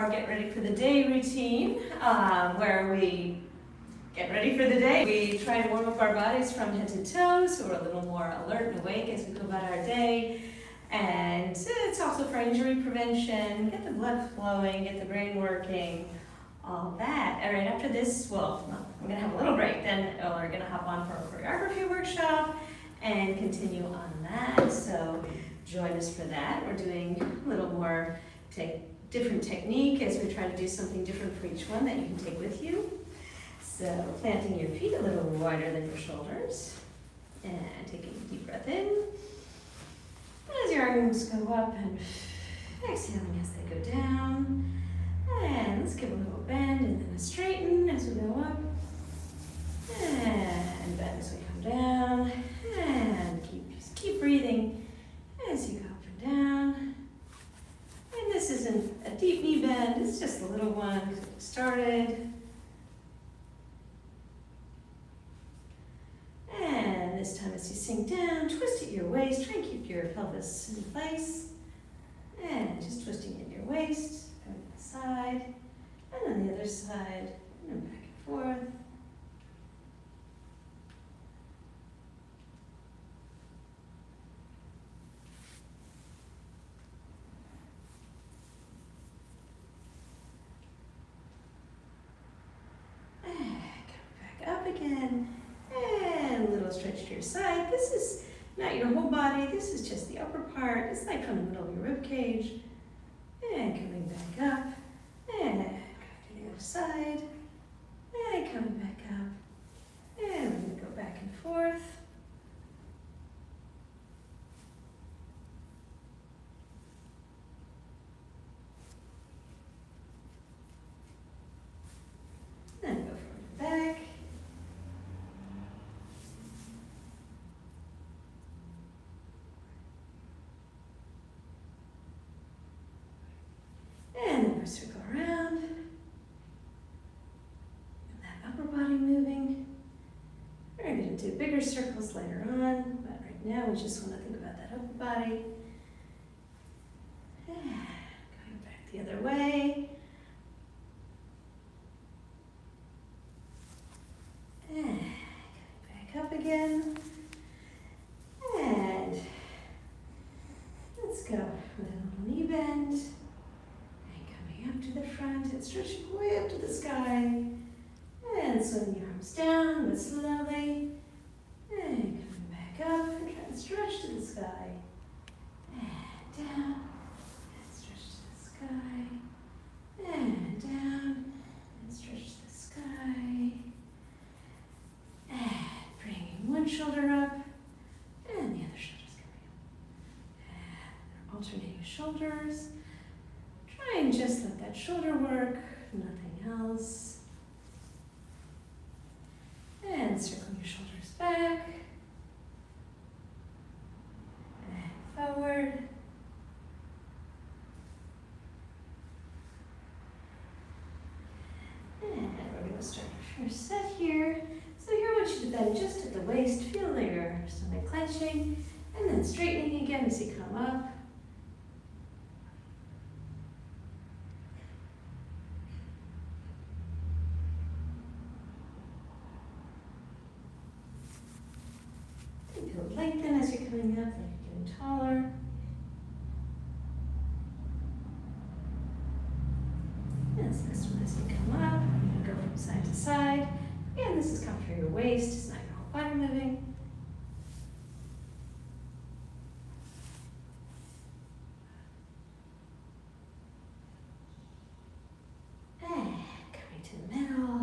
Our get ready for the day routine, where we get ready for the day. We try to warm up our bodies from head to toe, so we're a little more alert and awake as we go about our day. And it's also for injury prevention, get the blood flowing, get the brain working, all that. All right, after this, well, I'm gonna have a little break, then we're gonna hop on for a choreography workshop and continue on that. So join us for that. We're doing a little more different technique as we try to do something different for each one that you can take with you. So planting your feet a little wider than your shoulders and taking a deep breath in. As your arms go up and exhaling as they go down. And let's give a little bend and then a straighten as we go up. And bend as we come down. And keep breathing as you go up and down. And this isn't a deep knee bend, it's just a little one to get started. And this time as you sink down, twist at your waist, try and keep your pelvis in place. And just twisting at your waist, going to the side, and then the other side, and back and forth. Up again, and a little stretch to your side. This is not your whole body, this is just the upper part. It's like from the middle of your rib cage. And coming back up, and to the other side, and coming back up. And we're going to go back and forth. Then go forward and back. And then we'll circle around. And that upper body moving. We're going to do bigger circles later on, but right now we just want to think about that upper body. And going back the other way. And coming back up again. And let's go with a little knee bend. Up to the front and stretching way up to the sky. And swinging your arms down, but slowly. And coming back up and try and stretch to the sky. And down. And stretch to the sky. And down. And stretch to the sky. And bringing one shoulder up. And the other shoulder's coming up. And alternating shoulders. Try and just let that shoulder work, nothing else. And circle your shoulders back. And forward. And we're going to start our first set here. So here I want you to bend just at the waist, feel your stomach clenching, and then straightening again as you come up. Lengthen as you're coming up, like you're getting taller. And this next one as you come up, you're going to go from side to side. Again, this is coming for your waist, it's not your whole body moving. And coming to the middle,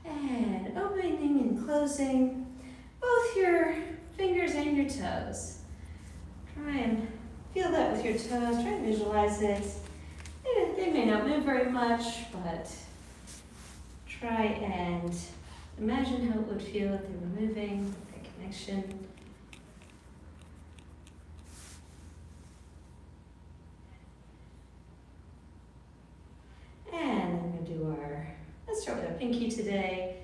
and opening and closing both your fingers and your toes. Try and feel that with your toes. Try and visualize it. They may not move very much, but try and imagine how it would feel if they were moving, that connection. And then we're going to do let's start with our pinky today.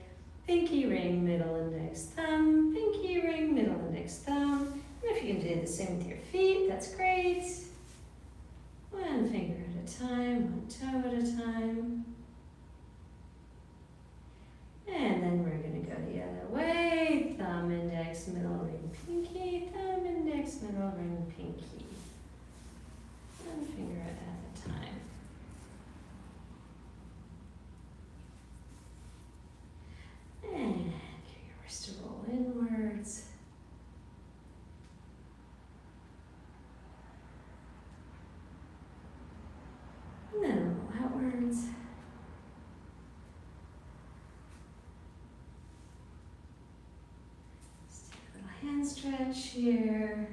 Pinky ring, middle index thumb, pinky ring, middle index thumb. And if you can do the same with your feet, that's great. One finger at at a time, one toe at a time. And then we're going to go the other way. Thumb, index, middle, ring, pinky. Thumb, index, middle, ring, pinky. One finger at a time. And get your wrist to roll inwards. And then roll outwards. Just take a little hand stretch here.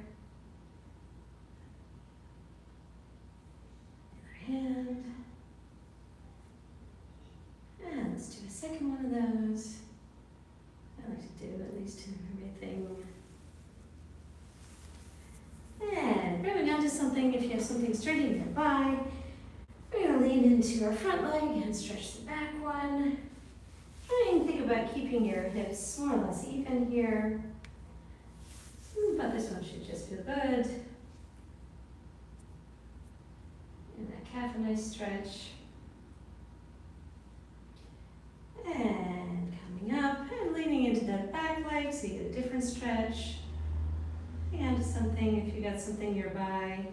Other hand. And let's do a second one of those. I like to do at least everything. And grabbing onto something, if you have something straight nearby, we're going to lean into our front leg and stretch the back one. Try and think about keeping your hips more or less even here. But this one should just feel good. And that calf, a nice stretch. And coming up and leaning into that back leg so you get a different stretch. Hang on to something if you got something nearby.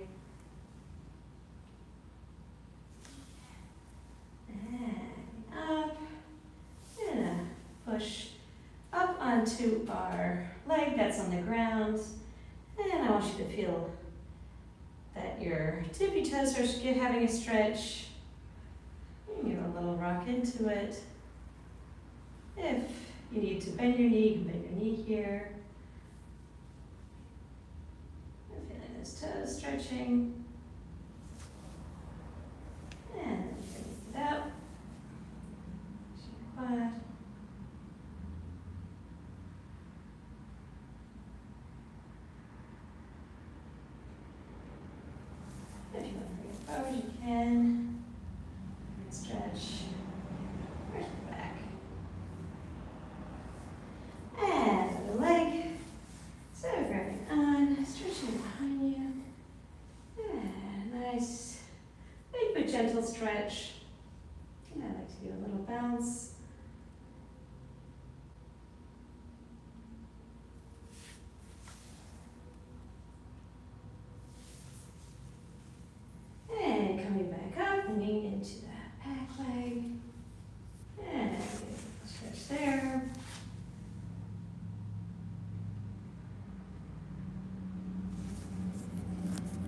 And up. And push up onto our leg that's on the ground. And I want you to feel that your tippy toes are having a stretch. And give a little rock into it. If you need to bend your knee, you can bend your knee here. And feeling those toes stretching. And lift it up. Quad. If you want to bring it forward, you can. And stretch. Where's the back? And the leg. So grabbing on, stretching behind you. And nice, big but gentle stretch. And I like to do a little bounce. And coming back up, leaning into that back leg. And stretch there.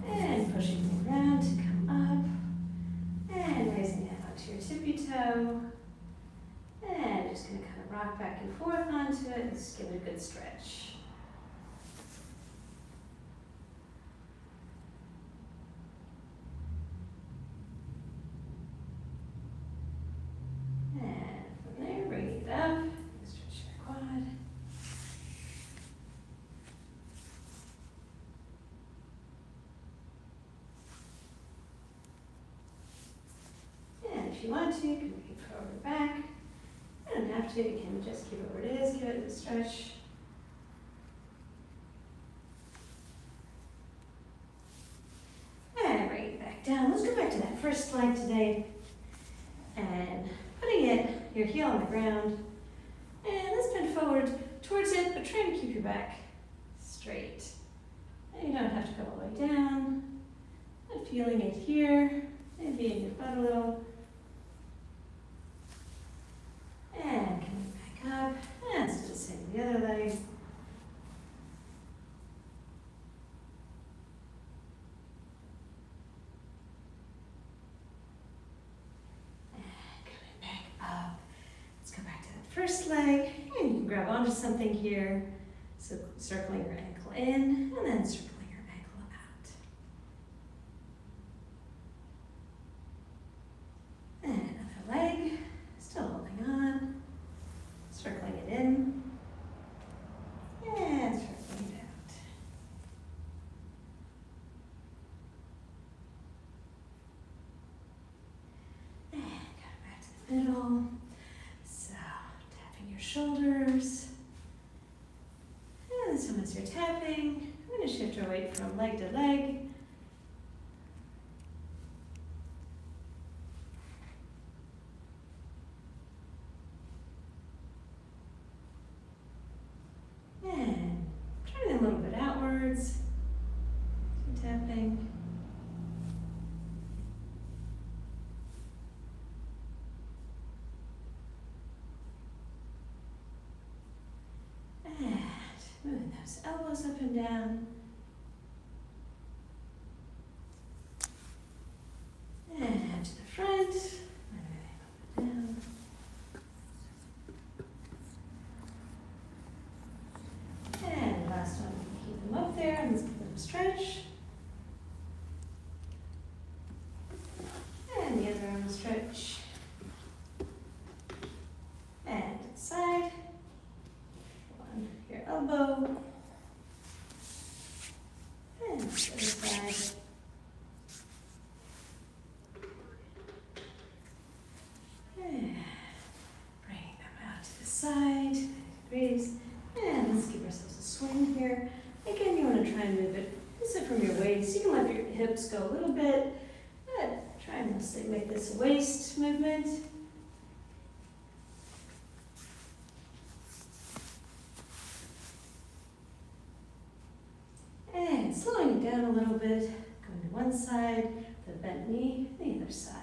And pushing around to come up. And raising that onto your tippy toe. And just going to kind of rock back and forth onto it and just give it a good stretch. And from there, bring it up. Stretch your quad. And if you want to, you can bring it forward back. You don't have to, you can just keep it where it is, give it a stretch. And bring it back down. Let's go back to that first leg today. And putting your heel on the ground. And let's bend forward towards it, but try to keep your back straight. And you don't have to go all the way down. And feeling it here, maybe in your butt a little. And coming back up, and let's do the same with the other leg. And coming back up. Let's go back to that first leg, and you can grab onto something here. So circling your ankle in, and then circling your ankle out. And another leg, still holding on. Circling it in, and circling it out. And come back to the middle. So, tapping your shoulders. And so as you're tapping, I'm going to shift our weight from leg to leg. moving those elbows up and down. And to the front. Moving up and down. And last one, keep them up there and let's give them a stretch. And the other arm will stretch. And to the side. On your elbow. And to the other side. And bringing them out to the side. Degrees. And let's give ourselves a swing here. Again, you want to try and move it so from your waist. You can let your hips go a little bit, but try and mostly make this a waist movement. And slowing it down a little bit, going to one side, the bent knee, the other side.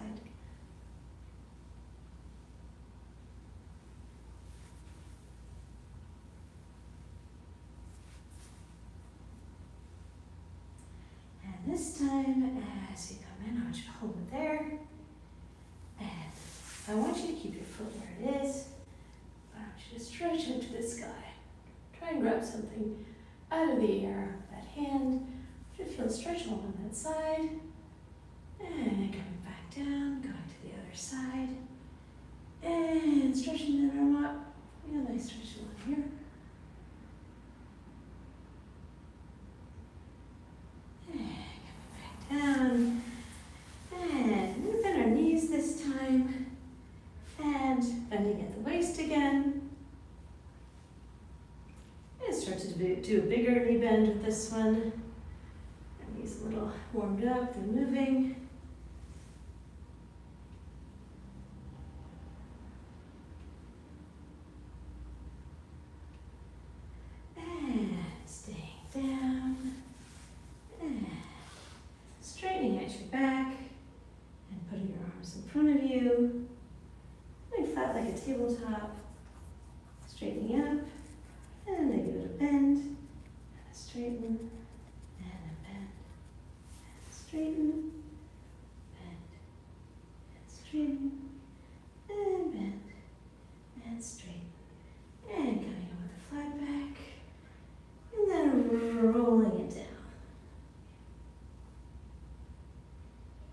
This time, as you come in, I want you to hold it there. And I want you to keep your foot where it is. I want you to stretch up to the sky. Try and grab something out of the air with that hand. Should feel stretchable on that side. And coming back down, going to the other side. And stretching that arm up. Feel nice stretch along here. Down, and we're going to bend our knees this time, and bending at the waist again. And start to do a bigger knee bend with this one. Our knees a little warmed up and moving. And staying down. And straightening at your back and putting your arms in front of you. Laying flat like a tabletop. Straightening up and I give it a bend and a straighten and a bend and a straighten, bend and straighten and bend and straighten. And coming in with a flat back and then rolling it down.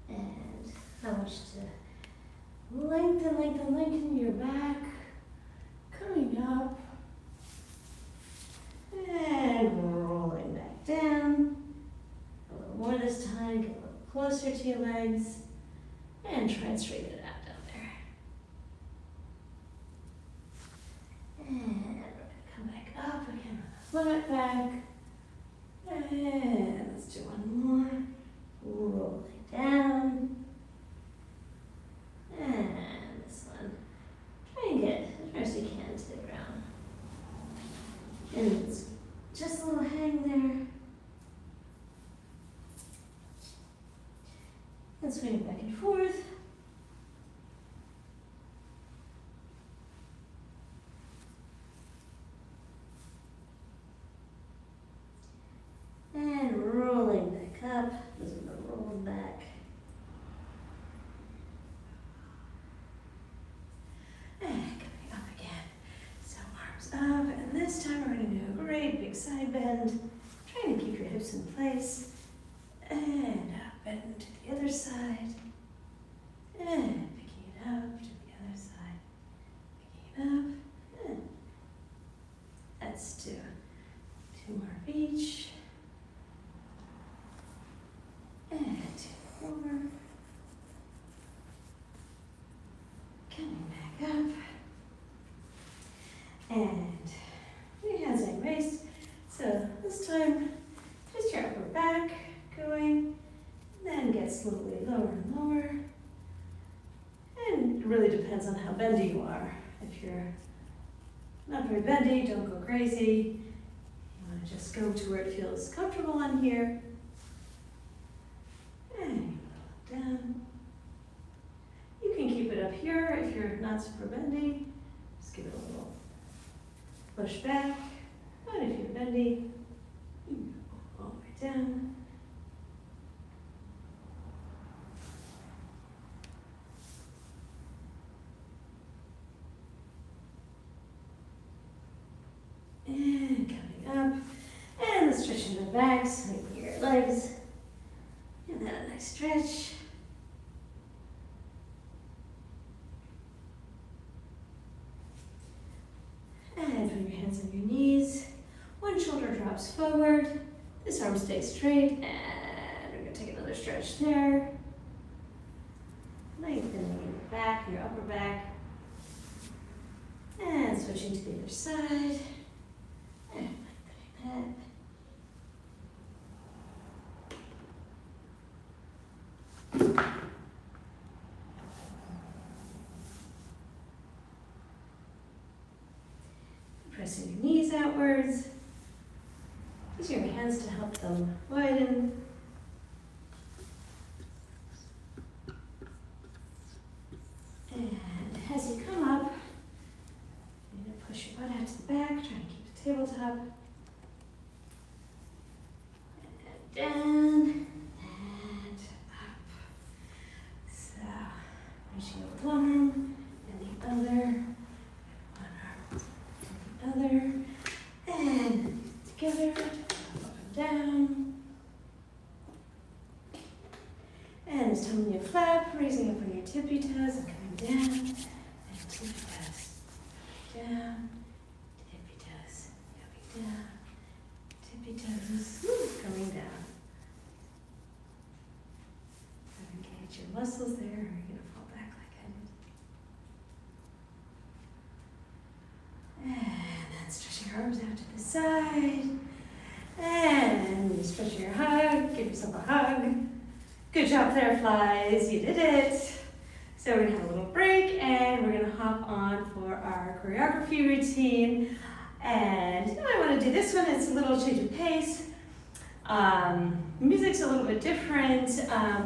And I want you to lengthen your back, coming up, and rolling back down. A little more this time, get a little closer to your legs, and try and straighten it out down there. And we're going to come back up again with a flat back. And let's do one more. Rolling down. And this one. Try and get as far as you can to the ground. And it's just a little hang there. And swing back and forth. And rolling back up. This is the roll back. And coming up again. So arms up, and this time we're going to do a great big side bend. Trying to keep your hips in place. And up, bend to the other side. And picking it up to the other side. Picking it up. And let's do 2 more of each. And 2 more. Coming back up. And your hands on your waist. So this time, just your upper back going. Then get slowly lower and lower. And it really depends on how bendy you are. If you're not very bendy, don't go crazy. You want to just go to where it feels comfortable on here. And roll it down. You can keep it up here if you're not super bendy. Just give it a little push back. But if you're bendy. All the way down. And coming up. And let's stretch into the back, so your legs. And then a nice stretch. And put your hands on your knees. One shoulder drops forward. This arm stays straight. And we're going to take another stretch there. Lengthening your back, your upper back. And switching to the other side. And lengthening that. Pressing your knees outwards. Use your hands to help them widen. And as you come up, you're going to push your butt out to the back, try and keep the tabletop. And down, and up. So, reaching over one arm, and the other. Other, and together, up and down. And this time when you flap, raising up on your tippy toes and coming down, and tippy toes, down, tippy toes, coming down, tippy toes, coming down. Engage your muscles there, or you're going to fall back like I did. And stretch your arms out to the side. And stretch your hug. Give yourself a hug. Good job there, flies. You did it. So we're going to have a little break and we're going to hop on for our choreography routine. And you know, I want to do this one. It's a little change of pace. Music's a little bit different,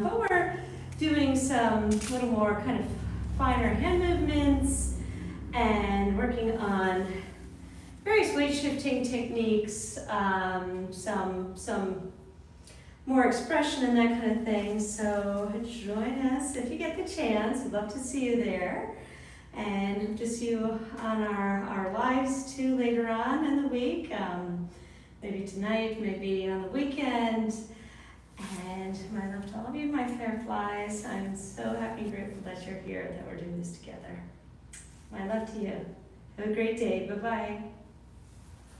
but we're doing some little more kind of finer hand movements and working on various weight shifting techniques, some more expression and that kind of thing. So join us if you get the chance. We'd love to see you there. And hope to see you on our lives too later on in the week. Maybe tonight, maybe on the weekend. And my love to all of you, my fair flies. I'm so happy and grateful that you're here, that we're doing this together. My love to you. Have a great day. Bye-bye.